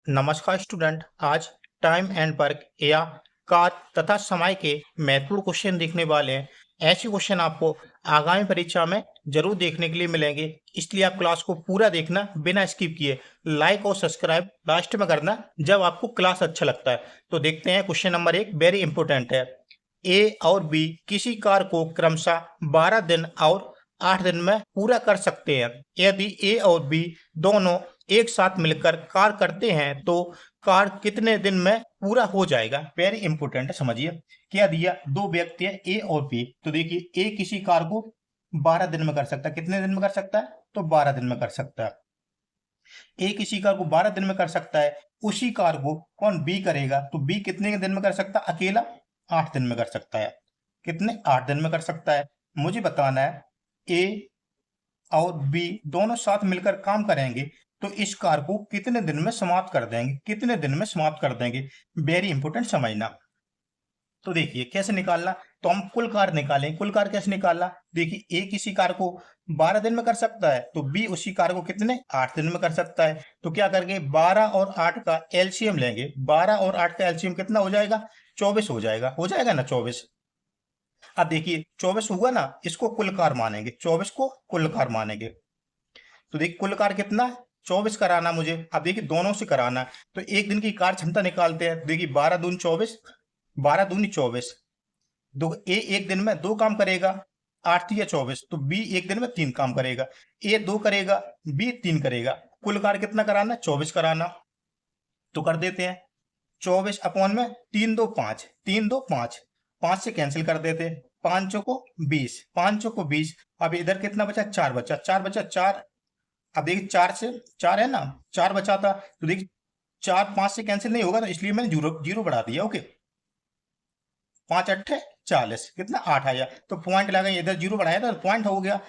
नमस्कार स्टूडेंट। आज time and work या कार्य तथा समय के महत्वपूर्ण क्वेश्चन देखने वाले हैं। ऐसे क्वेश्चन आपको आगामी परीक्षा में जरूर देखने के लिए मिलेंगे, इसलिए आप क्लास को पूरा देखना बिना स्किप किए। लाइक और सब्सक्राइब लास्ट में करना जब आपको क्लास अच्छा लगता है। तो देखते हैं क्वेश्चन नंबर 1 वेरी इंपॉर्टेंट है। ए और बी किसी कार्य को क्रमशः 12 दिन और 8 दिन में पूरा कर सकते हैं। यदि ए और बी दोनों एक साथ मिलकर कार्य करते हैं तो कार्य कितने दिन में पूरा हो जाएगा। वेरी इंपोर्टेंट है, समझिए। क्या दिया, दो व्यक्ति है ए और बी। तो देखिए ए किसी कार्य को 12 दिन में कर सकता है। कितने दिन में कर सकता है? तो 12 दिन में कर सकता है। ए किसी कार्य को 12 दिन में कर सकता है, उसी कार्य को कौन बी करेगा तो बी कितने दिन में कर सकता है? अकेला 8 दिन में कर सकता है। कितने? 8 दिन में कर सकता है। मुझे बताना है ए और बी दोनों साथ मिलकर काम करेंगे तो इस कार्य को कितने दिन में समाप्त कर देंगे। कितने दिन में समाप्त कर देंगे, वेरी इंपोर्टेंट समझना। तो देखिए कैसे निकालना, तो हम कुल कार्य निकालें। कुल कार्य कैसे निकालना, देखिए ए किसी कार्य को 12 दिन में कर सकता है तो बी उसी कार्य को कितने 8 दिन में कर सकता है। तो क्या करेंगे, 12 और 8 का एलसीएम लेंगे। 12 और 8 का एलसीएम कितना हो जाएगा? 24 हो जाएगा। हो जाएगा ना 24। अब देखिए 24 हुआ ना, इसको कुल कार्य मानेंगे। 24 को कुल कार्य मानेंगे। तो देखिए कुल कार्य कितना, 24 कराना मुझे। अब देखिए दोनों से कराना है तो एक दिन की कार्य क्षमता निकालते हैं। देखिए 12 दूनी 24, 12 दूनी 24। दो ए एक दिन में दो काम करेगा, 8 या 24। तो बी एक दिन में 3 काम करेगा। ए 2 करेगा, बी 3 करेगा। कुल कार्य कितना कराना? 24 कराना। तो कर देते हैं 24 अपॉन में 3 2 5, 3 2 5, 5 से कैंसिल कर देते। 5 को 20, 5 को 20। अब इधर कितना बचा? 4 बचा। 4 बचा 4। अब देखिए 4 से 4 है ना, 4 बचा था। तो देखिए 4 5 से कैंसिल नहीं होगा, तो इसलिए मैंने जीरो जीरो बढ़ा दिया। ओके, 5 अट्ठे 40, कितना 8 आया। तो पॉइंट लगा, इधर जीरो बढ़ाया था तो पॉइंट हो गया।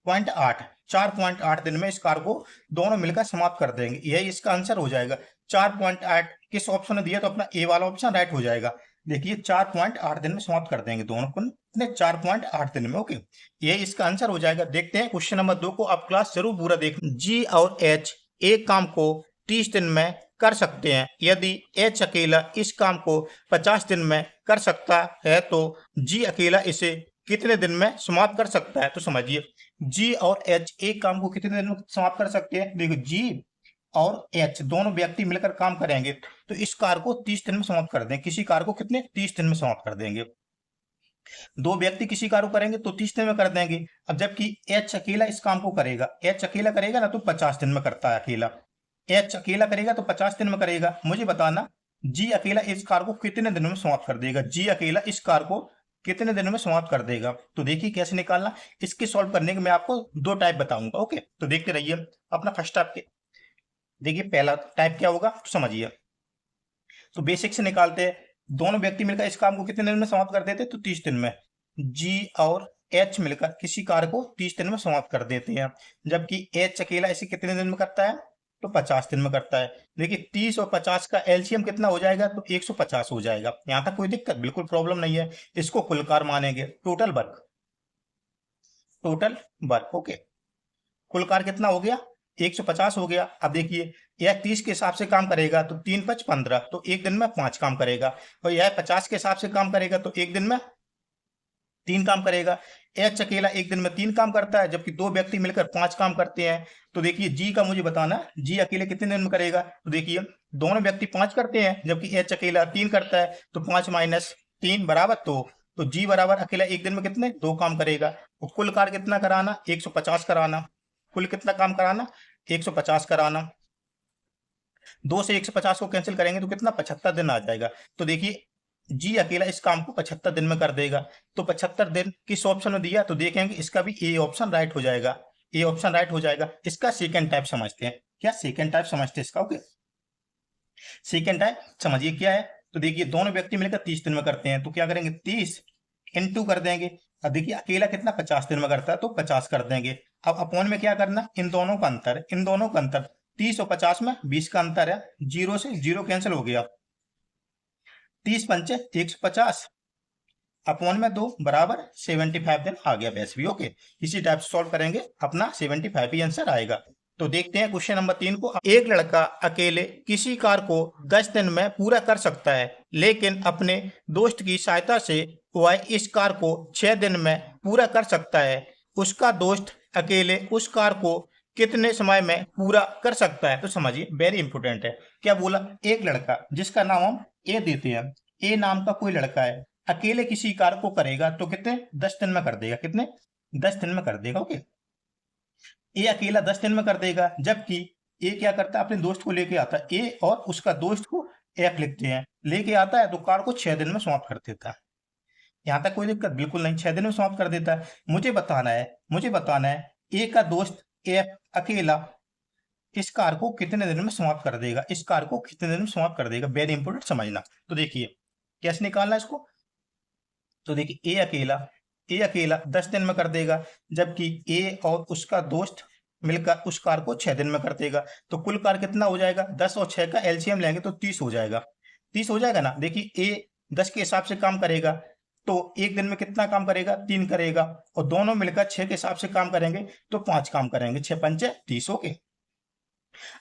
पॉइंट 8, 4.8 दिन में इस कार को दोनों मिलकर समाप्त कर देंगे। यही इसका आंसर हो जाएगा। 4.8 किस ऑप्शन ने दिया, तो अपना ए वाला ऑप्शन राइट हो जाएगा। देखिए 4.8 दिन में समाप्त कर देंगे दोनों को, कितने 4.8 दिन में। ओके, यही इसका आंसर हो जाएगा। देखते हैं क्वेश्चन नंबर 2 को। आप क्लास जरूर पूरा देख। जी और एच एक काम को 30 दिन में कर सकते हैं। यदि एच अकेला इस काम को 50 दिन में कर सकता है तो जी अकेला इसे कितने दिन में समाप्त कर सकता है। तो समझिए जी और एच एक काम को कितने दिन में समाप्त कर सकते हैं। देखो जी और एच दोनों व्यक्ति मिलकर काम करेंगे तो इस कार को 30 दिन में समाप्त कर देंगे। किसी कार को कितने 30 दिन में समाप्त कर देंगे। दो व्यक्ति किसी कार को करेंगे तो 30 दिन में कर देंगे। अब जबकि एच अकेला इस काम को करेगा, एच अकेला करेगा ना तो 50 दिन में करता है अकेला। एच अकेला करेगा तो 50 दिन में करेगा। मुझे बताना जी अकेला इस कार को कितने दिन में समाप्त कर देगा। जी अकेला इस कार को कितने दिन में समाप्त कर देगा। तो देखिए कैसे निकालना। इसके सॉल्व करने के मैं आपको दो टाइप बताऊंगा। ओके, तो देखते रहिए। अपना फर्स्ट टाइप देखिए, पहला टाइप क्या होगा तो समझिए। तो बेसिक से निकालते हैं। दोनों व्यक्ति मिलकर इस काम को कितने दिन में समाप्त कर देते? तो 30 दिन में। जी और एच मिलकर किसी कार्य को 30 दिन में समाप्त कर देते हैं, जबकि एच अकेला इसे कितने दिन में करता है? तो 50 दिन में करता है। देखिए 30 और 50 का एलसीएम कितना हो जाएगा? तो 150 हो जाएगा। यहां तक कोई दिक्कत, बिल्कुल प्रॉब्लम नहीं है। इसको कुल कार्य मानेंगे। Total work, total work. Okay, कुल कार्य कितना हो गया? 150 हो गया। अब देखिए यह 30 के हिसाब से काम करेगा तो 3 5 15, तो एक दिन में 5 काम करेगा। और यह 50 के हिसाब से काम करेगा तो एक दिन में 3 काम करेगा। एच अकेला एक दिन में 3 काम करता है, जबकि दो व्यक्ति मिलकर 5 काम करते हैं। तो देखिए जी का मुझे बताना, जी अकेले कितने दिन में करेगा। तो देखिए दोनों व्यक्ति 5 करते हैं जबकि एच अकेला 3 करता है। तो 5 माइनस 3 बराबर तो जी बराबर अकेला एक दिन में कितने 2 काम करेगा। और कुल कार्य कितना कराना? 150 कराना। कुल कितना काम कराना? 150 कराना। 2 से 150 को कैंसिल करेंगे तो कितना 75 दिन आ जाएगा। तो देखिए जी अकेला इस काम को 75 दिन में कर देगा। तो 75 दिन किस ऑप्शन में दिया, तो देखेंगे इसका भी ए ऑप्शन राइट हो जाएगा। ए ऑप्शन राइट हो जाएगा। इसका सेकंड टाइप समझते हैं। क्या सेकंड टाइप समझते हैं इसका? ओके, सेकंड टाइप समझिए क्या है। तो देखिए दोनों व्यक्ति मिलकर 30 दिन में करते हैं तो क्या करेंगे 30 इंटू कर देंगे। अब देखिए अकेला कितना 50 दिन में करता है तो 50 कर देंगे। अब अपॉन में क्या करना, इन दोनों का अंतर, इन दोनों का अंतर 30 और 50 में 20 का अंतर है। जीरो से जीरो कैंसिल हो गया। 30 पंचे 150 अपॉन में 2 बराबर 75 दिन आ गया वैसे भी। ओके, इसी टाइप से सॉल्व करेंगे, अपना 75 ही आंसर आएगा। तो देखते हैं क्वेश्चन नंबर 3 को। एक लड़का अकेले किसी कार्य को 10 दिन में पूरा कर सकता है, लेकिन अपने दोस्त की सहायता से वह इस कार्य को 6 दिन में पूरा कर सकता है। उसका दोस्त अकेले उस कार्य को कितने समय में पूरा कर सकता है? तो समझिए, वेरी इंपॉर्टेंट है। क्या बोला? एक लड़का जिसका नाम हम ए देते हैं, ए नाम का कोई लड़का है, अकेले किसी कार्य को करेगा तो कितने 10 दिन में कर देगा। कितने 10 दिन में कर देगा। ओके, ए अकेला 10 दिन में कर देगा, जबकि ए क्या करता है, अपने दोस्त को लेके आता है। ए और उसका दोस्त को एफ लिखते हैं, लेके आता है तो कार्य को 6 दिन में समाप्त कर देता है। यहां तक कोई दिक्कत बिल्कुल नहीं, 6 दिन में समाप्त कर देता है। मुझे बताना है ए का दोस्त एफ अकेला इस कार्य को कितने दिन में समाप्त कर देगा। इस कार्य को कितने दिन में समाप्त कर देगा, वेरी इंपोर्टेंट समझना। तो देखिए कैसे निकालना है इसको। तो देखिए ए अकेला 10 दिन में कर देगा, जबकि ए और उसका दोस्त मिलकर उस कार्य को 6 दिन में कर देगा। तो कुल कार्य कितना हो जाएगा? 10 और 6 का एलसीएम लेंगे तो 30 हो जाएगा। 30 हो जाएगा ना। देखिए ए 10 के हिसाब से काम करेगा तो एक दिन में कितना काम करेगा? 3 करेगा, और दोनों मिलकर 6 के हिसाब से काम करेंगे तो 5 काम करेंगे। 6 पंचे 30। ओके,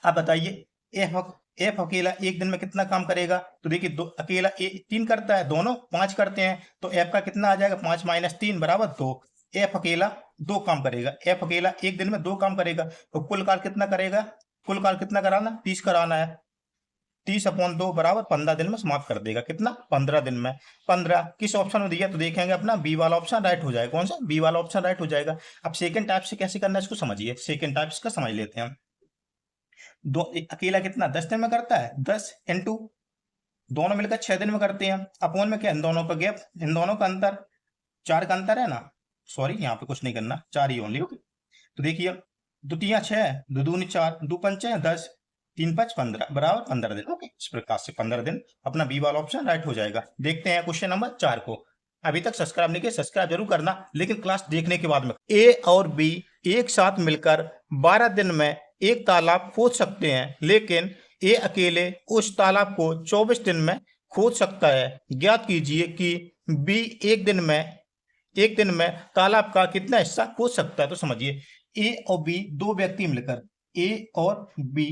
अब बताइए एफ अकेला एक दिन में कितना काम करेगा? तो देखिए दो अकेला ए 3 करता है, दोनों 5 करते हैं, तो एफ का कितना आ जाएगा? 5 माइनस 3 बराबर 2। एफ अकेला 2 काम करेगा, एफ अकेला एक दिन में 2 काम करेगा, तो कुल कार्य कितना करेगा? कुल कार्य कितना कराना? 30 कराना है। 30/2 बराबर 15 दिन में समाप्त कर देगा। कितना? 15 दिन में। 15 किस ऑप्शन में दिया? तो देखेंगे अपना बी वाला ऑप्शन राइट हो जाएगा। कौन सा? बी वाला ऑप्शन राइट हो जाएगा। अब सेकंड टाइप से कैसे करना है इसको समझिए। सेकंड टाइप इसका समझ लेते हैं हम। अकेला कितना 10 दिन में करता है? 10 इंटू दोनों मिलकर 6 दिन में करते हैं, अपॉन में क्या? इन दोनों का गैप, इन दोनों का अंतर, 4 का अंतर है ना। सॉरी, यहाँ पे कुछ नहीं करना, 4 ही ओनली। ओके, तो देखिए 2 तिया 6, 2 दूनी 4, 2 पंचे 10, 3 5 15 बराबर 15 दिन। ओके, इस प्रकार से 15 दिन अपना बी वाला ऑप्शन राइट हो जाएगा। देखते हैं क्वेश्चन नंबर 4 को। अभी तक सब्सक्राइब नहीं किया, सब्सक्राइब जरूर करना, लेकिन क्लास देखने के बाद में। ए और बी एक साथ मिलकर 12 दिन में एक तालाब खोद सकते हैं, लेकिन ए अकेले उस तालाब को 24 दिन में खोद सकता है। ज्ञात कीजिए कि बी एक दिन में तालाब का कितना हिस्सा खोद सकता है। तो समझिए, ए और बी दो व्यक्ति मिलकर, ए और बी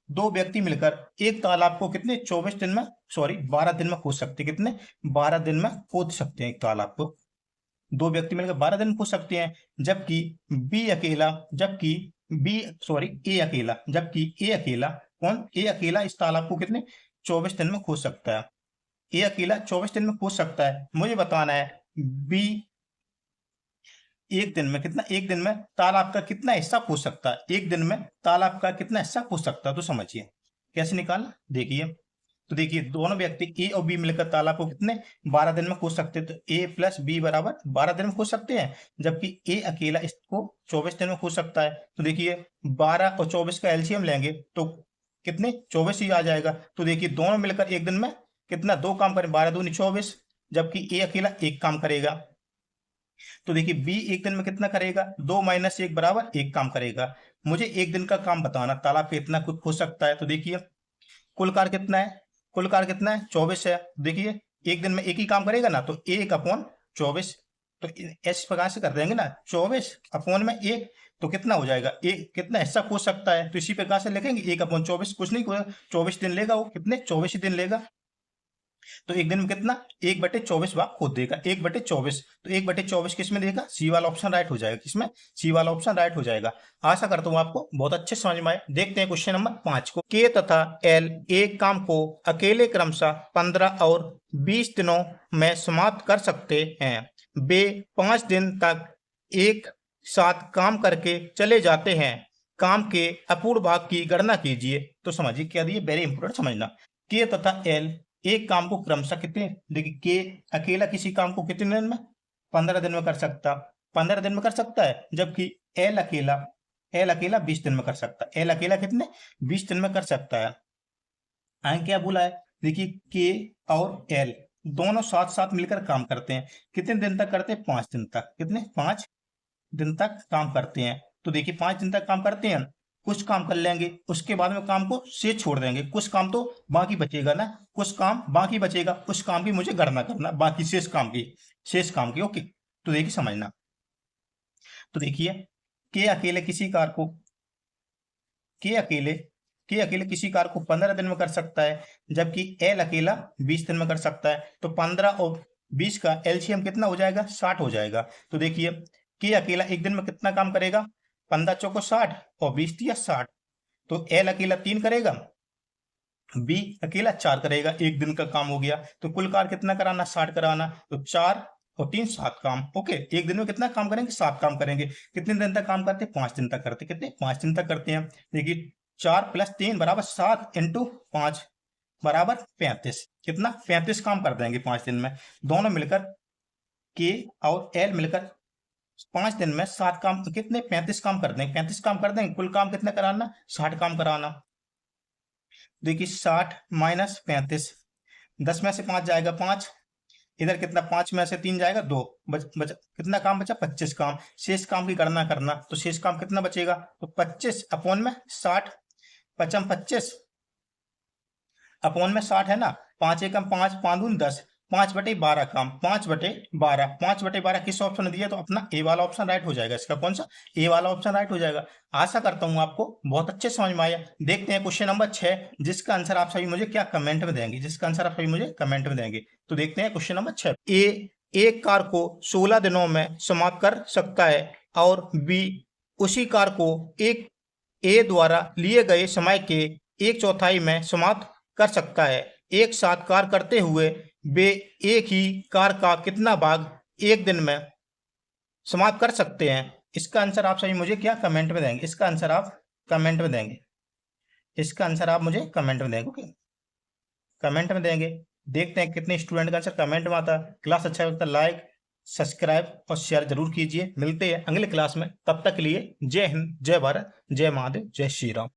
दो व्यक्ति मिलकर एक तालाब को कितने 24 दिन में, सॉरी 12 दिन में खोद सकते हैं। कितने? 12 दिन में खोद सकते हैं एक तालाब को। दो व्यक्ति मिलकर 12 दिन में खोद सकते हैं, जबकि बी अकेला, जबकि बी सॉरी ए अकेला, जबकि ए अकेला कौन? ए अकेला इस तालाब को कितने 24 दिन में खोद सकता है। ए अकेला 24 दिन में खोद सकता है। मुझे बताना है बी एक दिन में कितना, एक दिन में तालाब का कितना हिस्सा खोद सकता है। एक दिन में तालाब का कितना हिस्सा खोद सकता है। तो समझिए कैसे निकालना। देखिए, तो देखिए दोनों व्यक्ति ए और बी मिलकर तालाब को कितने 12 दिन में खोद सकते हैं। तो ए प्लस बी बराबर 12 दिन में खोद सकते हैं, जबकि ए अकेला इसको 24 दिन में खोद सकता है। तो देखिए 12 और 24 का एलसीएम लेंगे तो कितने 24 ही आ जाएगा। तो देखिए दोनों मिलकर एक दिन में कितना दो काम करें, 12 दूनी 24, जबकि ए अकेला एक काम करेगा। तो देखिए बी एक दिन में कितना करेगा? 2 माइनस 1 बराबर 1 काम करेगा। मुझे एक दिन का काम बताना, तालाब पे इतना कुछ हो सकता है। तो देखिए कुल कार्य कितना है? कुल कार्य कितना है? 24 है। देखिए एक दिन में एक ही काम करेगा ना, तो 1/24, तो इस प्रकार से कर देंगे ना, 24 अपॉन में 1, तो कितना हो जाएगा? एक कितना हिस्सा खोज सकता है, तो इसी प्रकार से लिखेंगे 1/24। कुछ नहीं, 24 दिन लेगा वो, कितने 24 ही दिन लेगा। तो एक दिन में कितना 1/24 भाग खोद देगा। 1/24, तो 1/24 किस में देगा? सी वाला ऑप्शन राइट हो जाएगा। किसमें? सी वाला ऑप्शन राइट हो जाएगा। आशा करता हूँ आपको बहुत अच्छे समझ में आए। देखते हैं क्वेश्चन नंबर 5 को। के तथा एल एक काम को अकेले क्रमशः 15 और 20 दिनों में समाप्त कर सकते हैं। वे 5 दिन तक एक साथ काम करके चले जाते हैं। काम के अपूर्ण भाग की गणना कीजिए। तो समझिए क्या दिए, वेरी इंपोर्टेंट समझना। के तथा एल एक काम को क्रमशः कितने, देखिए के अकेला किसी काम को कितने दिन में? 15 दिन में कर सकता, 15 दिन में कर सकता है, जबकि एल अकेला 20 दिन में कर सकता है। एल अकेला कितने 20 दिन में कर सकता है। आगे क्या बोला है? देखिए के और एल दोनों साथ साथ मिलकर काम करते हैं। कितने दिन तक करते हैं? 5 दिन तक। कितने? 5 दिन तक काम करते हैं। तो देखिए 5 दिन तक काम करते हैं, कुछ काम कर लेंगे, उसके बाद में काम को से छोड़ देंगे, कुछ काम तो बाकी बचेगा ना, कुछ काम बाकी बचेगा, उस काम की मुझे गणना करना, बाकी शेष काम की। ओके, तो देखिए समझना। तो देखिए के अकेले किसी कार्य को के अकेले किसी कार्य को 15 दिन में कर सकता है, जबकि एल अकेला 20 दिन में कर सकता है। तो 15 और 20 का एलसीएम कितना हो जाएगा? 60 हो जाएगा। तो देखिए के अकेला एक दिन में कितना काम करेगा? 15 चौको 60 और 20 दिया 60। तो एल अकेला 3 करेगा, बी अकेला 4 करेगा, एक दिन का काम हो गया। तो कुल कार्य कितना कराना? 60 कराना। तो 4 और 3 7 काम। ओके, एक दिन में कितना काम करेंगे? 7 काम करेंगे। कितने दिन तक काम करते हैं? 5 दिन तक करते। कितने? 5 दिन तक करते हैं। देखिए 4 + 3 = 7 × 5 = 35। कितना? 35 काम कर देंगे 5 दिन में। दोनों मिलकर के और एल मिलकर 5 दिन में 7 काम, कितने? 35 काम कर देंगे। 35 काम कर देंगे, कुल काम कितना कराना? 60 काम कराना। देखिए 60 - 35, 10 में से 5 जाएगा 5, इधर कितना? 5 में से 3 जाएगा 2, कितना काम बचा? 25 काम। शेष काम की गणना करना। तो शेष काम कितना बचेगा? तो 25 अपॉन में 60, 55 25 अपॉन में 60 है ना। 5 एकम 5, 5 दूनी 10, 5/12 काम। 5/12, 5/12 किस ऑप्शन में दिया? तो अपना ए वाला ऑप्शन राइट हो जाएगा। इसका कौन सा? ए वाला ऑप्शन राइट हो जाएगा। आशा करता हूं आपको बहुत अच्छे समझ में आया। देखते हैं क्वेश्चन नंबर 6, जिसका आंसर आप सभी मुझे क्या कमेंट में देंगे, जिसका आंसर आप सभी मुझे कमेंट में देंगे। तो देखते हैं क्वेश्चन नंबर 6। ए एक कार को 16 दिनों में समाप्त कर सकता है और बी उसी कार को एक ए द्वारा लिए गए समय के 1/4 में समाप्त कर सकता है। एक साथ कार्य करते हुए वे एक ही कार का कितना भाग एक दिन में समाप्त कर सकते हैं? इसका आंसर आप सभी मुझे क्या कमेंट में देंगे? इसका आंसर आप कमेंट में देंगे। इसका आंसर आप मुझे कमेंट में देंगे। ओके, कमेंट में देंगे। देखते हैं कितने स्टूडेंट का आंसर कमेंट में आता है। क्लास अच्छा लगता है लाइक, सब्सक्राइब और शेयर जरूर कीजिए। मिलते हैं अगले क्लास में, तब तक के लिए जय हिंद, जय भारत, जय महादेव, जय श्री राम।